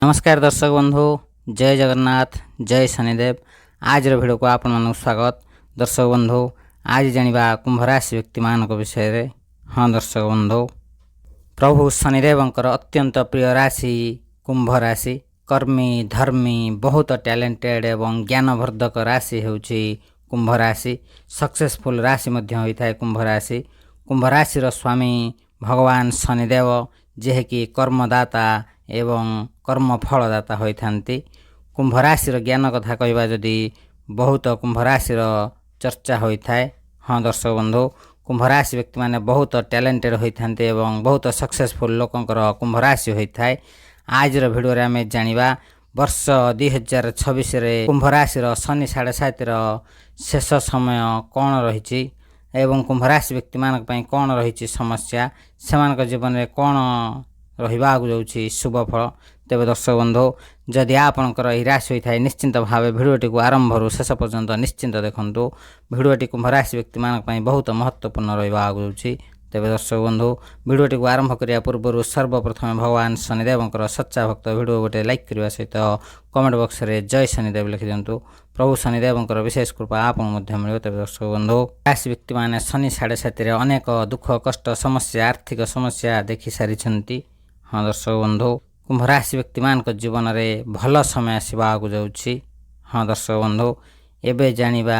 नमस्कार दर्शक बंधु, जय जगन्नाथ, जय शनिदेव। आज भिडियो को आपण मानक स्वागत। दर्शक बंधु, आज जानिबा कुंभ राशि व्यक्ति मान विषय रे। हाँ दर्शक बंधु, प्रभु शनिदेवंकर अत्यंत प्रिय राशि कुंभ राशि। कर्मी, धर्मी, बहुत टैलेंटेड एवं ज्ञानवर्धक राशि होउछि कुंभ राशि। सक्सेसफुल राशि मध्य होइथाय कुंभ राशि। कुंभ राशि स्वामी भगवान शनिदेव, जेहेकि कर्मदाता एवं कर्म फलदाता होइथांती। कुंभ राशि ज्ञान कथा कहवा जदि बहुत कुंभ राशि चर्चा होइथाय। हाँ दर्शक बंधु, कुंभ राशि व्यक्ति माने बहुत टैलेंटेड होइथांती एवं बहुत सक्सेसफुल लोकंकर कुंभ राशि होइथाय। आज भिडियो रे आमे जानिबा वर्ष 2026 रे कुंभ राशि शनि 7.5 शेष समय कौन रही एवं कुंभ राशि व्यक्ति मानक पई कौन रही समस्या, सेमानक जीवन में कौन रहा जाऊँगी शुभ फल। तेज दर्शक बंधु, जदि आपणकर यह राशि होता है निश्चिंत भाव भिडियोटी को आरंभ शेष पर्यंत निश्चिंत देखूँ। भिडियोटी कुंभ राशि व्यक्ति मानक पई बहुत महत्वपूर्ण रहा जाऊँगी। तेज दर्शक बंधु, भिडियोटी को आरंभ करने पूर्व सर्वप्रथम भगवान शनिदेवंकर सच्चा भक्त भिडियो गोटे लाइक करने सहित कमेंट बॉक्स रे जय शनिदेव लिखि दिंतु। प्रभु शनिदेवंकर विशेष कृपा आपन मध्य मिलियो। तेज दर्शक बंधु, राशि व्यक्ति माने शनि 7.5 अनेक दुख कष्ट समस्या आर्थिक समस्या देखि सारी। हाँ दर्शक बंधु, कुंभ राशि व्यक्ति मान जीवन में भल समय आसवाक जाऊँगी। हाँ दर्शक बंधु, एबे जानिबा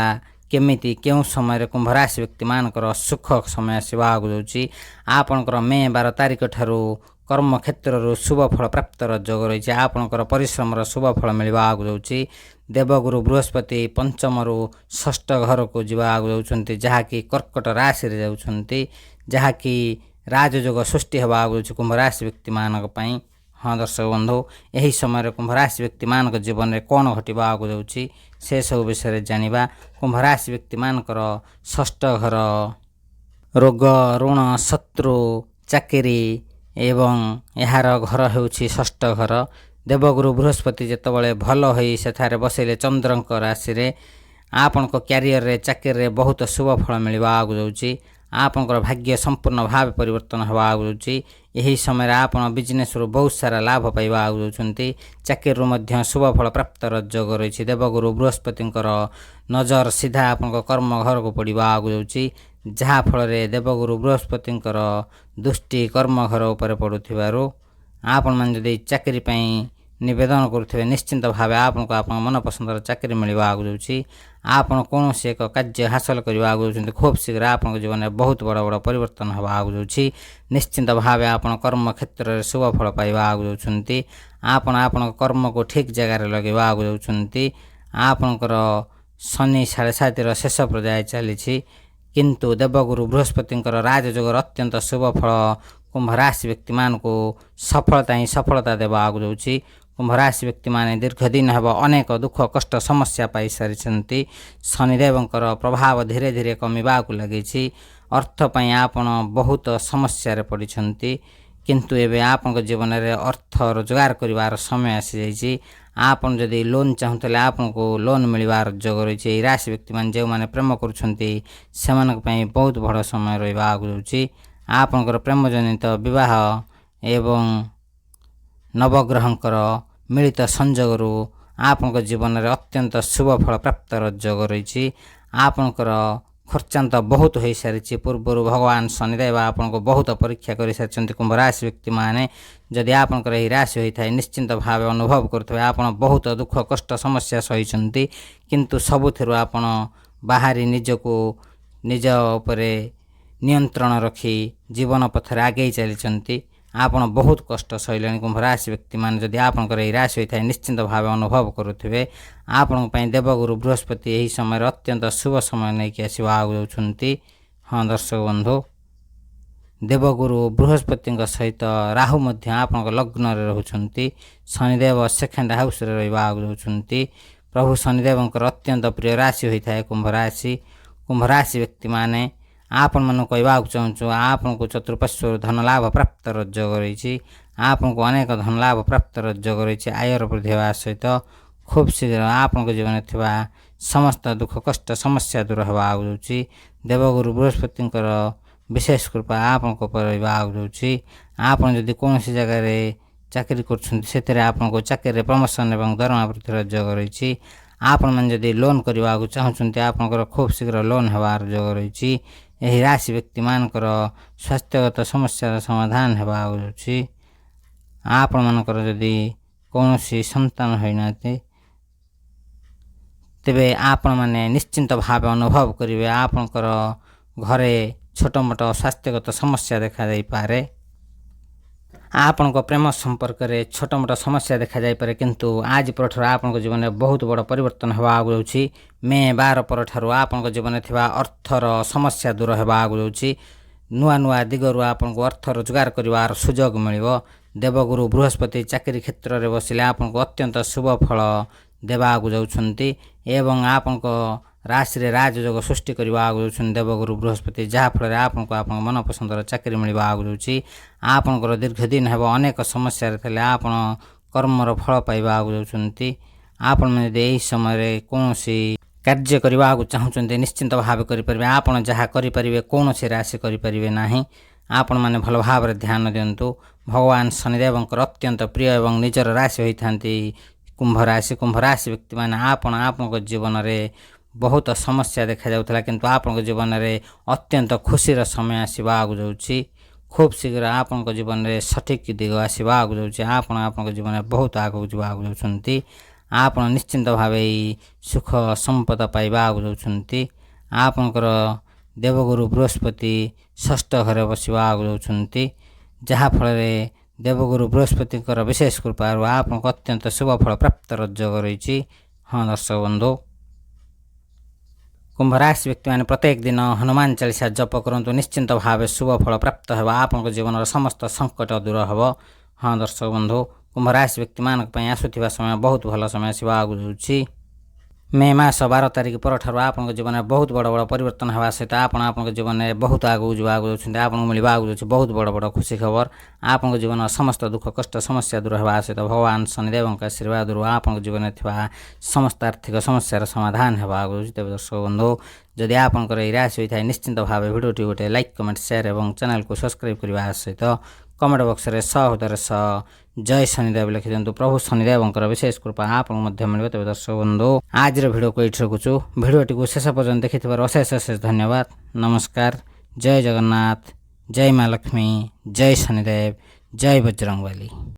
केमिति केउं समय कुंभ राशि व्यक्ति मानकर सुख समय आसवाक जाऊँगी। आपणकर मे 12 तारिख ठारू कर्म क्षेत्र शुभ फल प्राप्तर योग रही। आपणकर परिश्रम शुभ फल मिलवाक जाऊँगी। देवगुरु बृहस्पति पंचम रु षष्ठ घर को जावाक जाउछन्ति, जहाँकि कर्कट राशि रे जाउछन्ति, जहाँकि राजयोग सृष्टि होगा कुंभ राशि व्यक्ति मानक पई। हाँ दर्शक बंधु, यही समय कुंभ राशि व्यक्ति मानक जीवन में कौन घटवाक जाऊँगी से सब विषय जानिबा। कुंभ राशि व्यक्ति मानकर षष्ठ घर रोग ऋण शत्रु चाकरी एवं यार घर होउछि षष्ठ घर। देवगुरु बृहस्पति जेतबळे भल होई सेठारे बसैले चंद्रंक राशि रे आपनको क्यारियर रे चाकरी रे बहुत शुभ फल मिलवाक जाऊँगी। आपनकर भाग्य संपूर्ण भाव परिवर्तन होगा जाऊँगी। यही समय आपन बिजनेस रु बहुत सारा लाभ पाइबा जाउछन्ति। चाकरी रु मध्य शुभ फल प्राप्तर योग रही। देवगुरु बृहस्पतिंकर नजर सीधा आपन कर्म घर को पड़वा जाऊँगी, जहाँ फल देवगुरु बृहस्पतिंकर दृष्टि कर्म घर उपर पड़ुथिबारु आपण मान जदि चाकरी पई निवेदन करुथिबे निश्चिंत भाव आपनको आपन मन पसंदर चाकरी मिलवा जाऊँगी। आपन कौन से एक कार्य हासिल करवा जाउछन्ति, खूब शीघ्र आपन जीवन में बहुत बड़ बड़ परिवर्तन होगा जाऊँगी। निश्चिंत भाव आपन कर्म क्षेत्र में शुभ फल पाइबा जाउछन्ति। आपन आपन कर्म को ठीक जगह लगेवा जाउछन्ति। आपनकर शनि 7.5 शेष पर्याय चली, किंतु देवगुरु बृहस्पतिंकर राजयोग अत्यंत शुभ फल कुंभ राशि व्यक्ति मान को सफलता ही सफलता देवा जाऊँगी। कुंभ राशि व्यक्ति माने दीर्घ दिन हेब अनेक दुख कष्ट समस्या पाई सारी। शनिदेवंकर प्रभाव धीरे धीरे कमिबाक लगी। अर्थ पई आपण बहुत समस्या रे पड़िछन्ति, किंतु एबे आपन जीवन में अर्थ रोजगार करिवार समय आसी जाइछि। आपन जदि लोन चाहुतले आपनको लोन मिलवार योग रही। राशि व्यक्ति मान जे माने प्रेम करुछन्ति सेमानक पई बहुत बड़ समय रहिबा जाउछि। आपनकर प्रेम जनित विवाह एवं नवग्रहंकर मिलित संजोग आपन जीवन में अत्यंत शुभ फल प्राप्तर योग रही। आपनकर खर्चांत बहुत हो सारी। पूर्व भगवान शनिदेव आपन को बहुत परीक्षा कर सारी। कुंभ राशि व्यक्ति माने जदि आपनकर यह राशि होता है निश्चिंत भाव अनुभव करुवे आपन बहुत दुख कष्ट समस्या सही, किंतु सबुथिरु आपन बाहरी निजको निज उपरे नियंत्रण रखी जीवन पथर आगे चली। आपन बहुत कष्ट सहिलेनि। कुंभ राशि व्यक्ति मान जदि आपनकर यह राशि होता है निश्चिंत भाव अनुभव करुवे आपण देवगुरु बृहस्पति यही समय अत्यंत शुभ समय नहीं कि आसवा जाउछन्ति। हाँ दर्शक बंधु, देवगुरु बृहस्पति सहित राहु मध्य आपन लग्न रे रहउछन्ति। शनिदेव सेकेंड हाउस रे रहिबा जाउछन्ति। प्रभु शनिदेवंकर अत्यंत प्रिय राशि होता है कुंभ राशि। कुंभ राशि व्यक्ति माने आपन मन कहवाक चाहूँ आपन को चतुर्पार्श्व धन लाभ प्राप्तर योग रही। आपन को अनेक धन लाभ प्राप्तर योग रही। आयर वृद्धि होगा सहित खूब शीघ्र आपन जीवन में थिबा समस्त दुख कष्ट समस्या दूर होगा जाऊँगी। देवगुरु बृहस्पतिंकर विशेष कृपा आपन को पर जाऊँगी। आपन जदि कौन सी जगह ଚାକିରି କରୁଛନ୍ତି ସେଥିରେ ଆପଣଙ୍କୁ ଚାକିରିରେ ପ୍ରମୋସନ୍ ଏବଂ ଦରମା ବୃଦ୍ଧିର ଯୋଗ ରହିଛି। ଆପଣମାନେ ଯଦି ଲୋନ୍ କରିବାକୁ ଚାହୁଁଛନ୍ତି ଆପଣଙ୍କର ଖୁବ୍ ଶୀଘ୍ର ଲୋନ୍ ହେବାର ଯୋଗ ରହିଛି। ଏହି ରାଶି ବ୍ୟକ୍ତିମାନଙ୍କର ସ୍ୱାସ୍ଥ୍ୟଗତ ସମସ୍ୟାର ସମାଧାନ ହେବାକୁ ଯାଉଛି। ଆପଣମାନଙ୍କର ଯଦି କୌଣସି ସନ୍ତାନ ହୋଇନାହାନ୍ତି ତେବେ ଆପଣମାନେ ନିଶ୍ଚିନ୍ତ ଭାବେ ଅନୁଭବ କରିବେ ଆପଣଙ୍କର ଘରେ ଛୋଟ ମୋଟ ସ୍ୱାସ୍ଥ୍ୟଗତ ସମସ୍ୟା ଦେଖାଯାଇପାରେ। ଆପଣଙ୍କ ପ୍ରେମ ସମ୍ପର୍କରେ ଛୋଟ ମୋଟ ସମସ୍ୟା ଦେଖାଯାଇପାରେ, କିନ୍ତୁ ଆଜି ପରଠାରୁ ଆପଣଙ୍କ ଜୀବନରେ ବହୁତ ବଡ଼ ପରିବର୍ତ୍ତନ ହେବାକୁ ଯାଉଛି। ମେ 12 ପରଠାରୁ ଆପଣଙ୍କ ଜୀବନରେ ଥିବା ଅର୍ଥର ସମସ୍ୟା ଦୂର ହେବାକୁ ଯାଉଛି। ନୂଆ ନୂଆ ଦିଗରୁ ଆପଣଙ୍କୁ ଅର୍ଥ ରୋଜଗାର କରିବାର ସୁଯୋଗ ମିଳିବ। ଦେବଗୁରୁ ବୃହସ୍ପତି ଚାକିରି କ୍ଷେତ୍ରରେ ବସିଲେ ଆପଣଙ୍କୁ ଅତ୍ୟନ୍ତ ଶୁଭ ଫଳ ଦେବାକୁ ଯାଉଛନ୍ତି ଏବଂ ଆପଣଙ୍କ ରାଶିରେ ରାଜଯୋଗ ସୃଷ୍ଟି କରିବାକୁ ଯାଉଛନ୍ତି ଦେବଗୁରୁ ବୃହସ୍ପତି, ଯାହାଫଳରେ ଆପଣଙ୍କୁ ଆପଣଙ୍କ ମନପସନ୍ଦର ଚାକିରି ମିଳିବାକୁ ଯାଉଛି। ଆପଣଙ୍କର ଦୀର୍ଘ ଦିନ ହେବ ଅନେକ ସମସ୍ୟାରେ ଥିଲେ ଆପଣ କର୍ମର ଫଳ ପାଇବାକୁ ଯାଉଛନ୍ତି। ଆପଣମାନେ ଯଦି ଏହି ସମୟରେ କୌଣସି କାର୍ଯ୍ୟ କରିବାକୁ ଚାହୁଁଛନ୍ତି ନିଶ୍ଚିନ୍ତ ଭାବେ କରିପାରିବେ। ଆପଣ ଯାହା କରିପାରିବେ କୌଣସି ରାଶି କରିପାରିବେ ନାହିଁ। ଆପଣମାନେ ଭଲ ଭାବରେ ଧ୍ୟାନ ଦିଅନ୍ତୁ। ଭଗବାନ ଶନିଦେବଙ୍କର ଅତ୍ୟନ୍ତ ପ୍ରିୟ ଏବଂ ନିଜର ରାଶି ହୋଇଥାନ୍ତି କୁମ୍ଭ ରାଶି। କୁମ୍ଭ ରାଶି ବ୍ୟକ୍ତିମାନେ ଆପଣଙ୍କ ଜୀବନରେ ବହୁତ ସମସ୍ୟା ଦେଖାଯାଉଥିଲା, କିନ୍ତୁ ଆପଣଙ୍କ ଜୀବନରେ ଅତ୍ୟନ୍ତ ଖୁସିର ସମୟ ଆସିବାକୁ ଯାଉଛି। ଖୁବ୍ ଶୀଘ୍ର ଆପଣଙ୍କ ଜୀବନରେ ସଠିକ୍ ଦିଗ ଆସିବାକୁ ଯାଉଛି। ଆପଣଙ୍କ ଜୀବନରେ ବହୁତ ଆଗକୁ ଯିବାକୁ ଯାଉଛନ୍ତି। ଆପଣ ନିଶ୍ଚିନ୍ତ ଭାବେ ଏହି ସୁଖ ସମ୍ପଦ ପାଇବାକୁ ଯାଉଛନ୍ତି। ଆପଣଙ୍କର ଦେବଗୁରୁ ବୃହସ୍ପତି ଷଷ୍ଠ ଘରେ ବସିବାକୁ ଯାଉଛନ୍ତି, ଯାହାଫଳରେ ଦେବଗୁରୁ ବୃହସ୍ପତିଙ୍କର ବିଶେଷ କୃପାରୁ ଆପଣଙ୍କୁ ଅତ୍ୟନ୍ତ ଶୁଭ ଫଳ ପ୍ରାପ୍ତର ଯୋଗ ରହିଛି। ହଁ ଦର୍ଶକ ବନ୍ଧୁ, କୁମ୍ଭ ରାଶି ବ୍ୟକ୍ତିମାନେ ପ୍ରତ୍ୟେକ ଦିନ ହନୁମାନ ଚାଳିଶା ଜପ କରନ୍ତୁ। ନିଶ୍ଚିନ୍ତ ଭାବେ ଶୁଭ ଫଳ ପ୍ରାପ୍ତ ହେବ। ଆପଣଙ୍କ ଜୀବନର ସମସ୍ତ ସଙ୍କଟ ଦୂର ହେବ। ହଁ ଦର୍ଶକ ବନ୍ଧୁ, କୁମ୍ଭ ରାଶି ବ୍ୟକ୍ତିମାନଙ୍କ ପାଇଁ ଆସୁଥିବା ସମୟ ବହୁତ ଭଲ ସମୟ ଆସିବାକୁ ଯାଉଛି। ମେ ମାସ 12 ତାରିଖ ପରଠାରୁ ଆପଣଙ୍କ ଜୀବନରେ ବହୁତ ବଡ଼ ବଡ଼ ପରିବର୍ତ୍ତନ ହେବା ସହିତ ଆପଣଙ୍କ ଜୀବନରେ ବହୁତ ଆଗକୁ ଯିବାକୁ ଯାଉଛନ୍ତି। ଆପଣଙ୍କୁ ମିଳିବାକୁ ଯାଉଛି ବହୁତ ବଡ଼ ବଡ଼ ଖୁସି ଖବର। ଆପଣଙ୍କ ଜୀବନର ସମସ୍ତ ଦୁଃଖ କଷ୍ଟ ସମସ୍ୟା ଦୂର ହେବା ସହିତ ଭଗବାନ ଶନିଦେବଙ୍କ ଆଶୀର୍ବାଦରୁ ଆପଣଙ୍କ ଜୀବନରେ ଥିବା ସମସ୍ତ ଆର୍ଥିକ ସମସ୍ୟାର ସମାଧାନ ହେବାକୁ ଯାଉଛି। ତେବେ ଦର୍ଶକ ବନ୍ଧୁ, ଯଦି ଆପଣଙ୍କର ଏହି ରାଶି ହୋଇଥାଏ ନିଶ୍ଚିନ୍ତ ଭାବେ ଭିଡ଼ିଓଟି ଗୋଟେ ଲାଇକ୍, କମେଣ୍ଟ, ସେୟାର ଏବଂ ଚ୍ୟାନେଲକୁ ସବସ୍କ୍ରାଇବ୍ କରିବା ସହିତ କମେଣ୍ଟ ବକ୍ସରେ ହୃଦୟରେ ଜୟ ଶନିଦେବ ଲେଖିଦିଅନ୍ତୁ। ପ୍ରଭୁ ଶନିଦେବଙ୍କର ବିଶେଷ କୃପା ଆପଣଙ୍କୁ ମଧ୍ୟ ମିଳିବ। ତେବେ ଦର୍ଶକ ବନ୍ଧୁ, ଆଜିର ଭିଡ଼ିଓକୁ ଏଇଠି ରଖୁଛୁ। ଭିଡ଼ିଓଟିକୁ ଶେଷ ପର୍ଯ୍ୟନ୍ତ ଦେଖିଥିବାରୁ ଅଶେଷ ଅଶେଷ ଧନ୍ୟବାଦ। ନମସ୍କାର। ଜୟ ଜଗନ୍ନାଥ, ଜୟ ମା ଲକ୍ଷ୍ମୀ, ଜୟ ଶନିଦେବ, ଜୟ ବଜରଙ୍ଗବାଲି।